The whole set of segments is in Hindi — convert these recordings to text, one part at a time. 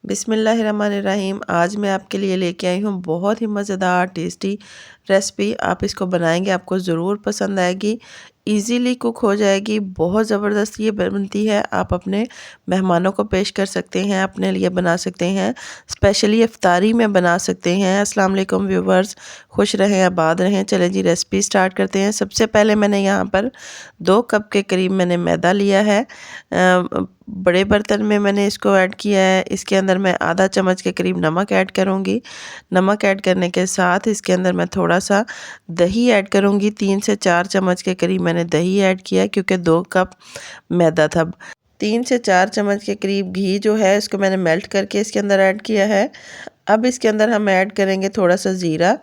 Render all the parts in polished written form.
बिस्मिल्लाहिर्रहमानिर्रहीम। आज मैं आपके लिए लेके आई हूँ बहुत ही मज़ेदार टेस्टी रेसिपी। आप इसको बनाएंगे आपको ज़रूर पसंद आएगी। इजीली कुक हो जाएगी, बहुत ज़बरदस्त ये बनती है। आप अपने मेहमानों को पेश कर सकते हैं, अपने लिए बना सकते हैं, स्पेशली इफ्तारी में बना सकते हैं। अस्सलाम वालेकुम व्यूवर्स, खुश रहें आबाद रहें। चलें जी रेसिपी स्टार्ट करते हैं। सबसे पहले मैंने यहाँ पर 2 कप के करीब मैंने मैदा लिया है। बड़े बर्तन में मैंने इसको ऐड किया है। इसके अंदर मैं आधा चम्मच के करीब नमक ऐड करूँगी। नमक ऐड करने के साथ इसके अंदर मैं थोड़ा सा दही ऐड करूँगी। 3 से 4 चम्मच के करीब मैंने दही ऐड किया है क्योंकि 2 कप मैदा था। 3 से 4 चम्मच के करीब घी जो है इसको मैंने मेल्ट करके इसके अंदर ऐड किया है। अब इसके अंदर हम ऐड करेंगे थोड़ा सा ज़ीरा।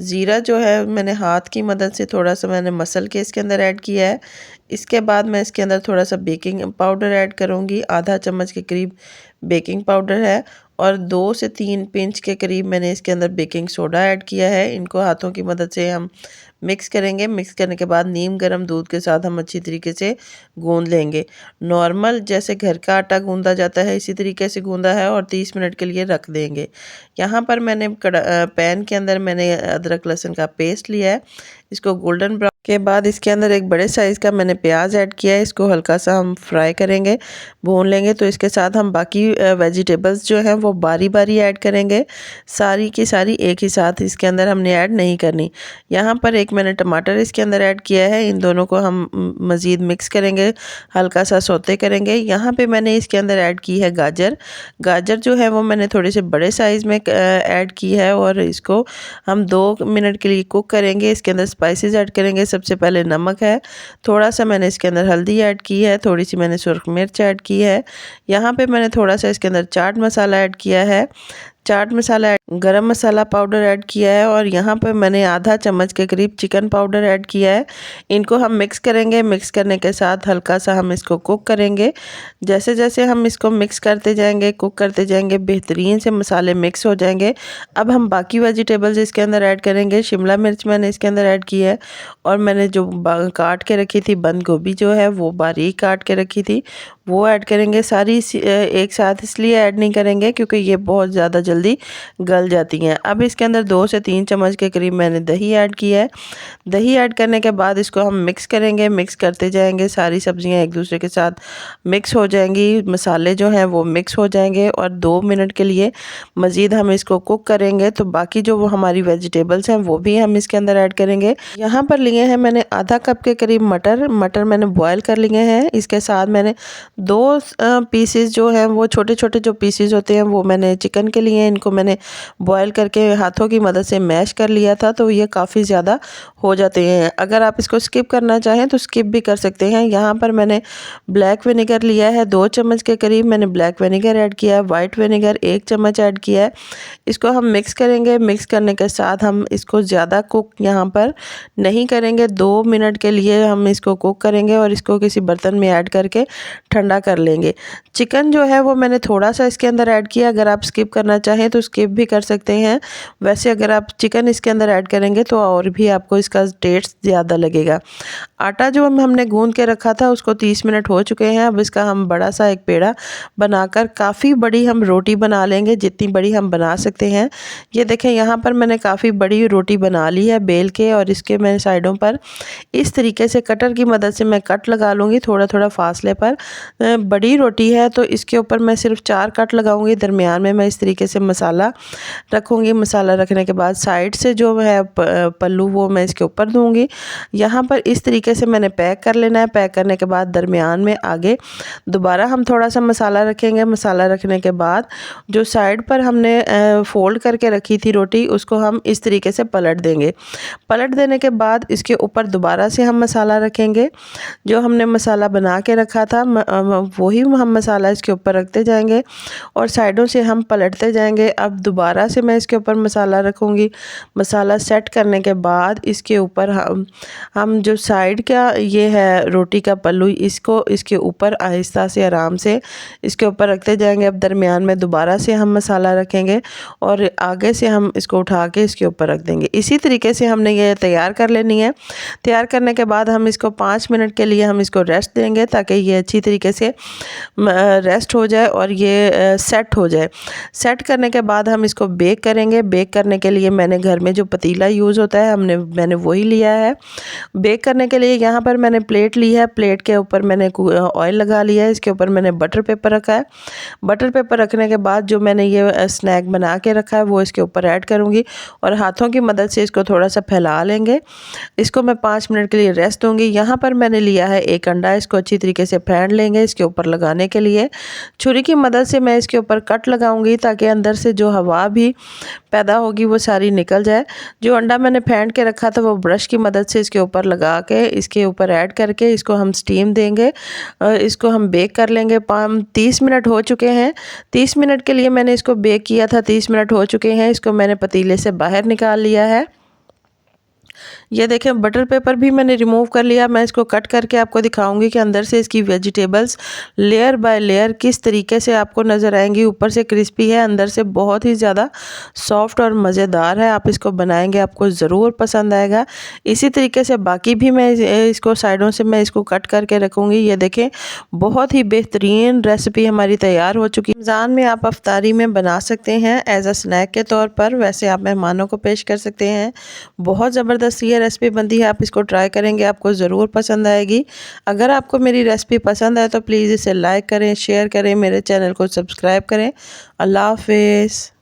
ज़ीरा जो है मैंने हाथ की मदद से थोड़ा सा मैंने मसल के इसके अंदर ऐड किया है। इसके बाद मैं इसके अंदर थोड़ा सा बेकिंग पाउडर ऐड करूँगी। आधा चम्मच के करीब बेकिंग पाउडर है और 2 से 3 पिंच के करीब मैंने इसके अंदर बेकिंग सोडा ऐड किया है। इनको हाथों की मदद से हम मिक्स करेंगे। मिक्स करने के बाद नीम गर्म दूध के साथ हम अच्छी तरीके से गूंद लेंगे। नॉर्मल जैसे घर का आटा गूंदा जाता है इसी तरीके से गूंदा है और 30 मिनट के लिए रख देंगे। यहाँ पर मैंने पैन के अंदर मैंने अदरक लहसुन का पेस्ट लिया है। इसको गोल्डन ब्राउन के बाद इसके अंदर एक बड़े साइज़ का मैंने प्याज ऐड किया है। इसको हल्का सा हम फ्राई करेंगे, भून लेंगे। तो इसके साथ हम बाकी वेजिटेबल्स जो हैं वो बारी बारी ऐड करेंगे। सारी की सारी एक ही साथ इसके अंदर हमने ऐड नहीं करनी। यहाँ पर एक मैंने टमाटर इसके अंदर ऐड किया है। इन दोनों को हम मज़ीद मिक्स करेंगे, हल्का सा सौते करेंगे। यहाँ पे मैंने इसके अंदर ऐड की है गाजर। गाजर जो है वो मैंने थोड़े से बड़े साइज़ में ऐड की है और इसको हम 2 मिनट के लिए कुक करेंगे। इसके अंदर स्पाइसेस ऐड करेंगे। सबसे पहले नमक है, थोड़ा सा मैंने इसके अंदर हल्दी ऐड की है, थोड़ी सी मैंने सुर्ख मिर्च ऐड की है। यहाँ पे मैंने थोड़ा सा इसके अंदर चाट मसाला ऐड किया है। चाट मसाला, गरम मसाला पाउडर ऐड किया है और यहाँ पर मैंने आधा चम्मच के करीब चिकन पाउडर ऐड किया है। इनको हम मिक्स करेंगे। मिक्स करने के साथ हल्का सा हम इसको कुक करेंगे। जैसे जैसे हम इसको मिक्स करते जाएंगे, कुक करते जाएंगे, बेहतरीन से मसाले मिक्स हो जाएंगे। अब हम बाकी वेजिटेबल्स इसके अंदर ऐड करेंगे। शिमला मिर्च मैंने इसके अंदर ऐड की है और मैंने जो काट के रखी थी बंद गोभी जो है वो बारीक काट के रखी थी वो ऐड करेंगे। सारी एक साथ इसलिए ऐड नहीं करेंगे क्योंकि ये बहुत ज़्यादा जल्दी गल जाती हैं। अब इसके अंदर 2 से 3 चम्मच के करीब मैंने दही ऐड किया है। दही ऐड करने के बाद इसको हम मिक्स करेंगे। मिक्स करते जाएंगे, सारी सब्जियां एक दूसरे के साथ मिक्स हो जाएंगी, मसाले जो हैं वो मिक्स हो जाएंगे और 2 मिनट के लिए मज़ीद हम इसको कुक करेंगे। तो बाकी जो वो हमारी वेजिटेबल्स हैं वो भी हम इसके अंदर ऐड करेंगे। यहाँ पर लिए हैं मैंने आधा कप के करीब मटर मैंने बॉयल कर लिए हैं। इसके साथ मैंने 2 पीसेस जो हैं वो छोटे छोटे जो पीसेस होते हैं वो मैंने चिकन के लिए, इनको मैंने बॉयल करके हाथों की मदद से मैश कर लिया था। तो ये काफ़ी ज़्यादा हो जाते हैं। अगर आप इसको स्किप करना चाहें तो स्किप भी कर सकते हैं। यहाँ पर मैंने ब्लैक विनेगर लिया है, 2 चम्मच के करीब मैंने ब्लैक विनेगर ऐड किया है। वाइट विनेगर 1 चम्मच ऐड किया है। इसको हम मिक्स करेंगे। मिक्स करने के साथ हम इसको ज़्यादा कुक यहाँ पर नहीं करेंगे। 2 मिनट के लिए हम इसको कुक करेंगे और इसको किसी बर्तन में ऐड करके ठंडा कर लेंगे। चिकन जो है वो मैंने थोड़ा सा इसके अंदर ऐड किया। अगर आप स्किप करना चाहें तो स्किप भी कर सकते हैं। वैसे अगर आप चिकन इसके अंदर ऐड करेंगे तो और भी आपको इसका टेस्ट ज़्यादा लगेगा। आटा जो हमने गूंद के रखा था उसको 30 मिनट हो चुके हैं। अब इसका हम बड़ा सा एक पेड़ा बनाकर काफ़ी बड़ी हम रोटी बना लेंगे, जितनी बड़ी हम बना सकते हैं। ये देखें यहाँ पर मैंने काफ़ी बड़ी रोटी बना ली है बेल के और इसके मैं साइडों पर इस तरीके से कटर की मदद से मैं कट लगा लूँगी थोड़ा थोड़ा फासले पर। बड़ी रोटी है तो इसके ऊपर मैं सिर्फ 4 कट लगाऊंगी। दरमियान में मैं इस तरीके से मसाला रखूँगी। मसाला रखने के बाद साइड से जो है पल्लू वो मैं इसके ऊपर दूँगी। यहाँ पर इस तरीके से मैंने पैक कर लेना है। पैक करने के बाद दरमियान में आगे दोबारा हम थोड़ा सा मसाला रखेंगे। मसाला रखने के बाद जो साइड पर हमने फोल्ड करके रखी थी रोटी उसको हम इस तरीके से पलट देंगे। पलट देने के बाद इसके ऊपर दोबारा से हम मसाला रखेंगे। जो हमने मसाला बना के रखा था वही हम मसाला इसके ऊपर रखते जाएंगे और साइडों से हम पलटते जाएंगे। अब दोबारा दोबारा से मैं इसके ऊपर मसाला रखूँगी। मसाला सेट करने के बाद इसके ऊपर हम जो साइड का ये है रोटी का पल्लू, इसको इसके ऊपर आहिस्ता से आराम से इसके ऊपर रखते जाएंगे। अब दरमियान में दोबारा से हम मसाला रखेंगे और आगे से हम इसको उठा के इसके ऊपर रख देंगे। इसी तरीके से हमने ये तैयार कर लेनी है। तैयार करने के बाद हम इसको 5 मिनट के लिए हम इसको रेस्ट देंगे ताकि ये अच्छी तरीके से रेस्ट हो जाए और ये सेट हो जाए। सेट करने के बाद हम इसको बेक करेंगे। बेक करने के लिए मैंने घर में जो पतीला यूज़ होता है मैंने वही लिया है। बेक करने के लिए यहाँ पर मैंने प्लेट ली है। प्लेट के ऊपर मैंने ऑयल लगा लिया है। इसके ऊपर मैंने बटर पेपर रखा है। बटर पेपर रखने के बाद जो मैंने ये स्नैक बना के रखा है वो इसके ऊपर ऐड करूँगी और हाथों की मदद से इसको थोड़ा सा फैला लेंगे। इसको मैं 5 मिनट के लिए रेस्ट दूँगी। यहाँ पर मैंने लिया है एक अंडा, इसको अच्छी तरीके से फेंट लेंगे इसके ऊपर लगाने के लिए। छुरी की मदद से मैं इसके ऊपर कट लगाऊंगी ताकि अंदर से जो हवा भी पैदा होगी वो सारी निकल जाए। जो अंडा मैंने फेंट के रखा था वो ब्रश की मदद से इसके ऊपर लगा के इसके ऊपर ऐड करके इसको हम स्टीम देंगे। इसको हम बेक कर लेंगे। 30 मिनट हो चुके हैं। 30 मिनट के लिए मैंने इसको बेक किया था। 30 मिनट हो चुके हैं। इसको मैंने पतीले से बाहर निकाल लिया है। ये देखें बटर पेपर भी मैंने रिमूव कर लिया। मैं इसको कट करके आपको दिखाऊंगी कि अंदर से इसकी वेजिटेबल्स लेयर बाय लेयर किस तरीके से आपको नज़र आएंगी। ऊपर से क्रिस्पी है, अंदर से बहुत ही ज़्यादा सॉफ्ट और मज़ेदार है। आप इसको बनाएंगे आपको ज़रूर पसंद आएगा। इसी तरीके से बाकी भी मैं इसको साइडों से मैं इसको कट करके रखूँगी। ये देखें बहुत ही बेहतरीन रेसिपी हमारी तैयार हो चुकी है। रमज़ान में आप अफ्तारी में बना सकते हैं एज अ स्नैक के तौर पर। वैसे आप मेहमानों को पेश कर सकते हैं। बहुत ज़बरदस्त ये रेसिपी बनती है। आप इसको ट्राई करेंगे आपको ज़रूर पसंद आएगी। अगर आपको मेरी रेसिपी पसंद आए तो प्लीज़ इसे लाइक करें, शेयर करें, मेरे चैनल को सब्सक्राइब करें। अल्लाह हाफ़िज़।